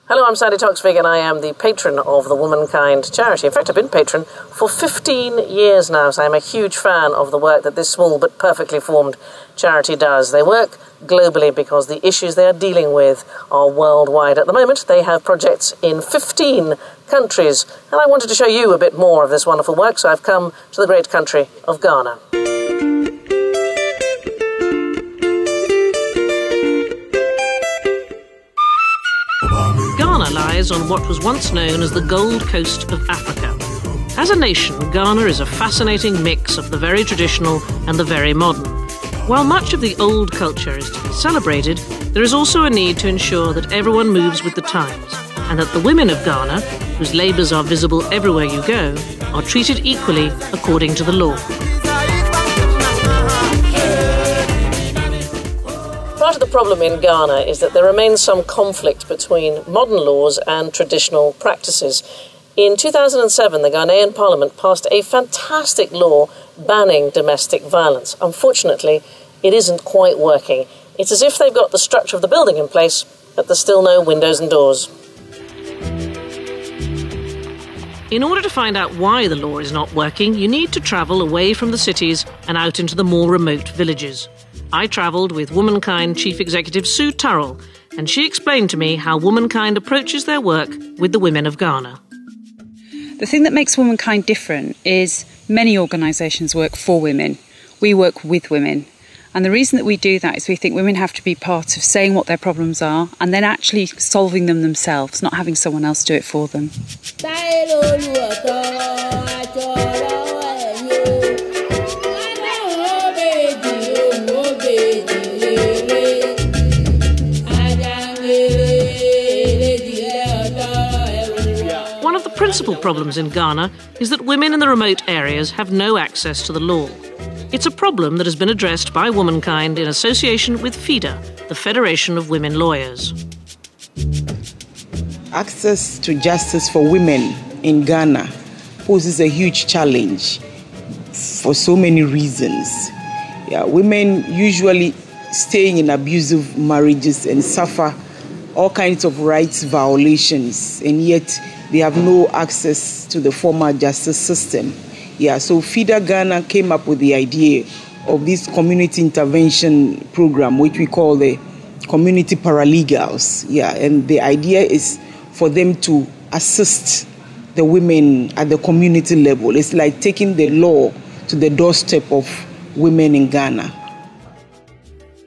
Hello, I'm Sandi Toksvig and I am the patron of the Womankind charity. In fact, I've been patron for 15 years now, so I'm a huge fan of the work that this small but perfectly formed charity does. They work globally because the issues they are dealing with are worldwide. At the moment, they have projects in 15 countries, and I wanted to show you a bit more of this wonderful work, so I've come to the great country of Ghana. Ghana lies on what was once known as the Gold Coast of Africa. As a nation, Ghana is a fascinating mix of the very traditional and the very modern. While much of the old culture is to be celebrated, there is also a need to ensure that everyone moves with the times, and that the women of Ghana, whose labours are visible everywhere you go, are treated equally according to the law. Part of the problem in Ghana is that there remains some conflict between modern laws and traditional practices. In 2007, the Ghanaian Parliament passed a fantastic law banning domestic violence. Unfortunately, it isn't quite working. It's as if they've got the structure of the building in place, but there's still no windows and doors. In order to find out why the law is not working, you need to travel away from the cities and out into the more remote villages. I travelled with Womankind Chief Executive Sue Turrell, and she explained to me how Womankind approaches their work with the women of Ghana. The thing that makes Womankind different is many organisations work for women. We work with women. And the reason that we do that is we think women have to be part of saying what their problems are and then actually solving them themselves, not having someone else do it for them. One of the principal problems in Ghana is that women in the remote areas have no access to the law. It's a problem that has been addressed by Womankind in association with FIDA, the Federation of Women Lawyers. Access to justice for women in Ghana poses a huge challenge for so many reasons. Women usually stay in abusive marriages and suffer all kinds of rights violations, and yet they have no access to the formal justice system. So FIDA Ghana came up with the idea of this community intervention program, which we call the community paralegals. And the idea is for them to assist the women at the community level. It's like taking the law to the doorstep of women in Ghana.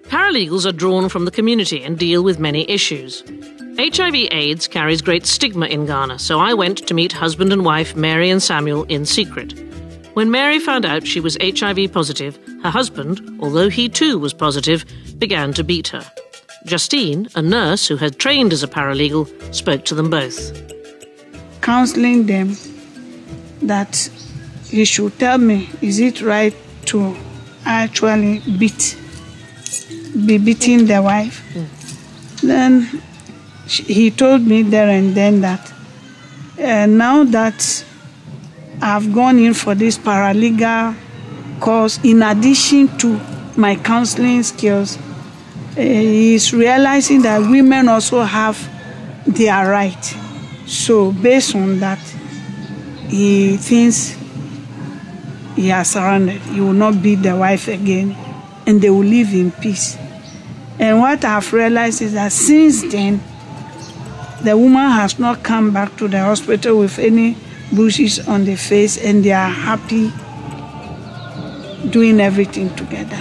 Paralegals are drawn from the community and deal with many issues. HIV/AIDS carries great stigma in Ghana, so I went to meet husband and wife Mary and Samuel in secret. When Mary found out she was HIV positive, her husband, although he too was positive, began to beat her. Justine, a nurse who had trained as a paralegal, spoke to them both. Counseling them that he should tell me, is it right to actually be beating the wife? Then he told me there and then that now that I've gone in for this paralegal course, in addition to my counseling skills, he's realizing that women also have their right. So based on that, he thinks he has surrendered. He will not beat the wife again, and they will live in peace. And what I've realized is that since then, the woman has not come back to the hospital with any bruises on the face, and they are happy doing everything together.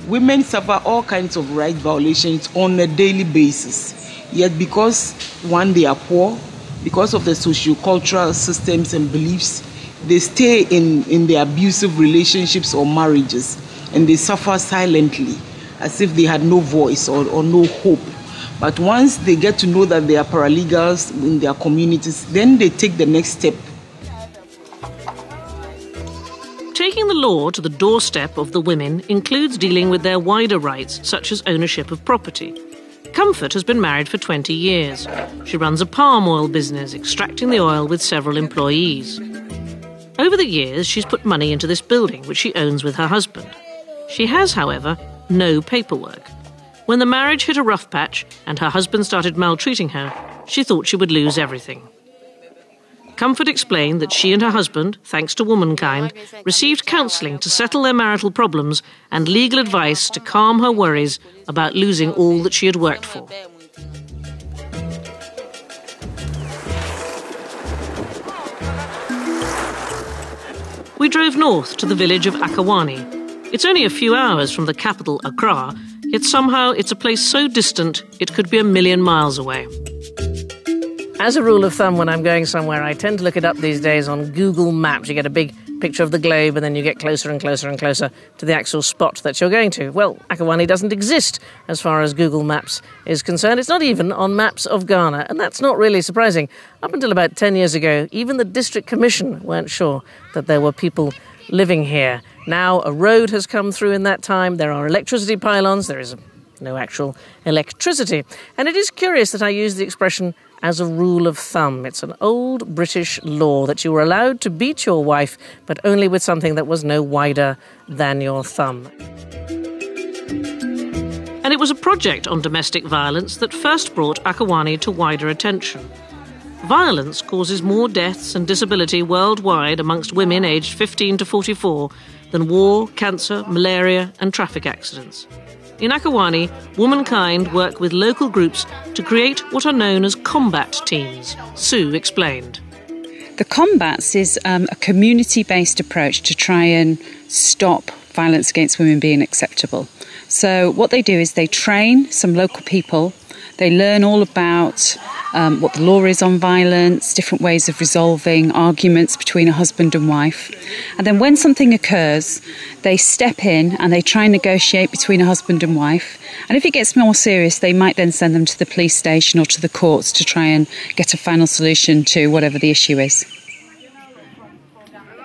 Women suffer all kinds of right violations on a daily basis. Yet because, one, they are poor, because of the socio-cultural systems and beliefs, they stay in their abusive relationships or marriages, and they suffer silently, as if they had no voice or no hope. But once they get to know that they are paralegals in their communities, then they take the next step. Taking the law to the doorstep of the women includes dealing with their wider rights, such as ownership of property. Comfort has been married for 20 years. She runs a palm oil business, extracting the oil with several employees. Over the years, she's put money into this building, which she owns with her husband. She has, however, no paperwork. When the marriage hit a rough patch and her husband started maltreating her, she thought she would lose everything. Comfort explained that she and her husband, thanks to Womankind, received counselling to settle their marital problems and legal advice to calm her worries about losing all that she had worked for. We drove north to the village of Akawani. It's only a few hours from the capital, Accra, yet somehow it's a place so distant it could be 1,000,000 miles away. As a rule of thumb, when I'm going somewhere, I tend to look it up these days on Google Maps. You get a big picture of the globe and then you get closer and closer and closer to the actual spot that you're going to. Well, Akawani doesn't exist as far as Google Maps is concerned. It's not even on maps of Ghana, and that's not really surprising. Up until about 10 years ago, even the District Commission weren't sure that there were people living here. Now a road has come through in that time. There are electricity pylons. There is no actual electricity. And it is curious that I use the expression as a rule of thumb. It's an old British law that you were allowed to beat your wife, but only with something that was no wider than your thumb. And it was a project on domestic violence that first brought Akawani to wider attention. Violence causes more deaths and disability worldwide amongst women aged 15 to 44 than war, cancer, malaria and traffic accidents. In Akawani, Womankind work with local groups to create what are known as combat teams. Sue explained. The combats is a community-based approach to try and stop violence against women being acceptable. So what they do is they train some local people. They learn all about what the law is on violence, different ways of resolving arguments between a husband and wife. And then when something occurs, they step in and they try and negotiate between a husband and wife. And if it gets more serious, they might then send them to the police station or to the courts to try and get a final solution to whatever the issue is.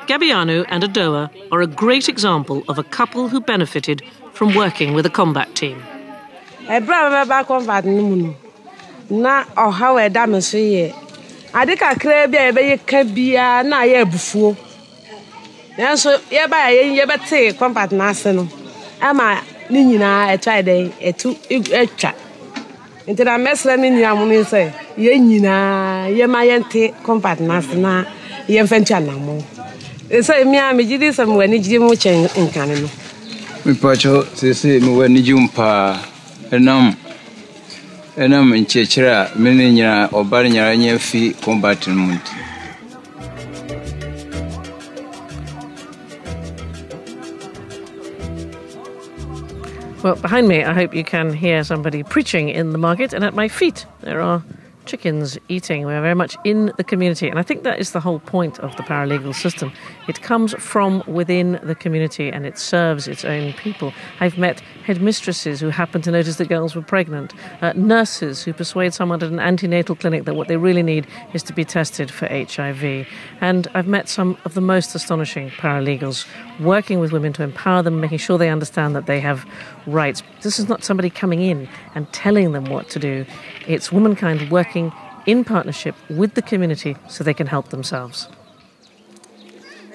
Gabiano and Adoa are a great example of a couple who benefited from working with a combat team. Na oha we da me so ye ade kakra bia ye be ka bia na ye bufuo nanso ye ba ye bete combat na ase no ama ni nyina etwa den etu etwa intera mesra ni nyina mo ni se ye nyina ye ma ye nte combat na ase na ye mfentu anamo so mi a me gidi sam wani gidi mo chen nkane no mi pacho se mi wani jumpa enam nchechera meninya obari nyaranye fi combat munt. Well, behind me, I hope you can hear somebody preaching in the market, and at my feet there are chickens eating. We're very much in the community, and I think that is the whole point of the paralegal system. It comes from within the community and it serves its own people. I've met headmistresses who happen to notice that girls were pregnant, nurses who persuade someone at an antenatal clinic that what they really need is to be tested for HIV. And I've met some of the most astonishing paralegals working with women to empower them, making sure they understand that they have rights. This is not somebody coming in and telling them what to do. It's Womankind working in partnership with the community so they can help themselves.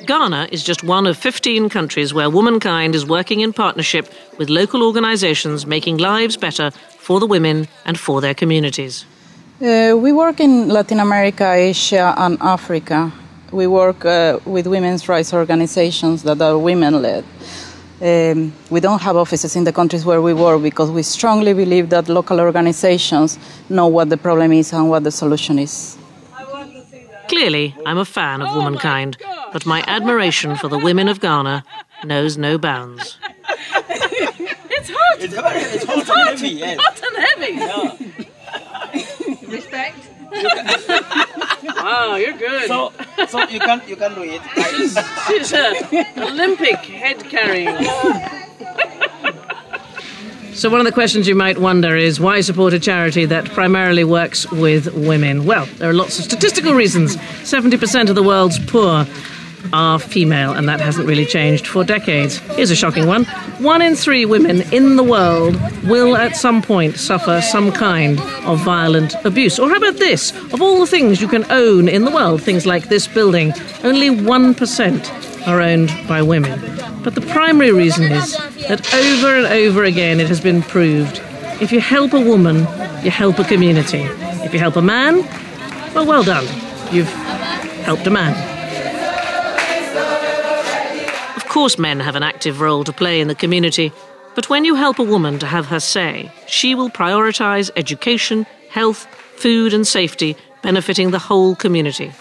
Ghana is just one of 15 countries where Womankind is working in partnership with local organisations, making lives better for the women and for their communities. We work in Latin America, Asia and Africa. We work with women's rights organisations that are women-led. We don't have offices in the countries where we work because we strongly believe that local organisations know what the problem is and what the solution is. Clearly, I'm a fan of Womankind, but my admiration for the women of Ghana knows no bounds. It's hot! It's hot and heavy, yes. Hot and heavy! Respect. Wow, you're good. So you can do it. She's Olympic head carrying. So one of the questions you might wonder is, why support a charity that primarily works with women? Well, there are lots of statistical reasons. 70% of the world's poor are female, and that hasn't really changed for decades. Here's a shocking one. 1 in 3 women in the world will at some point suffer some kind of violent abuse. Or how about this? Of all the things you can own in the world, things like this building, only 1% are owned by women. But the primary reason is that over and over again it has been proved If you help a woman, you help a community. If you help a man, well done. You've helped a man. Of course, men have an active role to play in the community, but when you help a woman to have her say, she will prioritise education, health, food and safety, benefiting the whole community.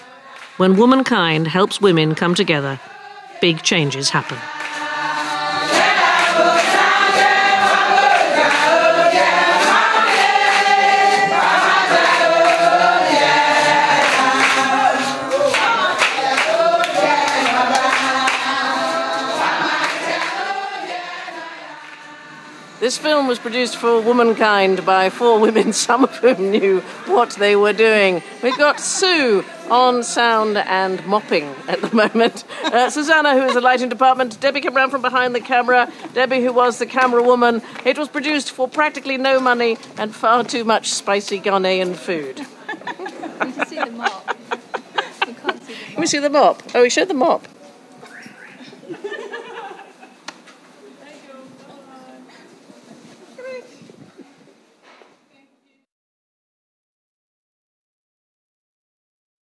When Womankind helps women come together, big changes happen. This film was produced for Womankind by 4 women, some of whom knew what they were doing. We've got Sue on sound and mopping at the moment. Susanna, who is the lighting department. Debbie came round from behind the camera. Debbie, who was the camera woman. It was produced for practically no money and far too much spicy Ghanaian food. You can see the mop. You can't see the mop. Can we see the mop? Oh, we showed the mop.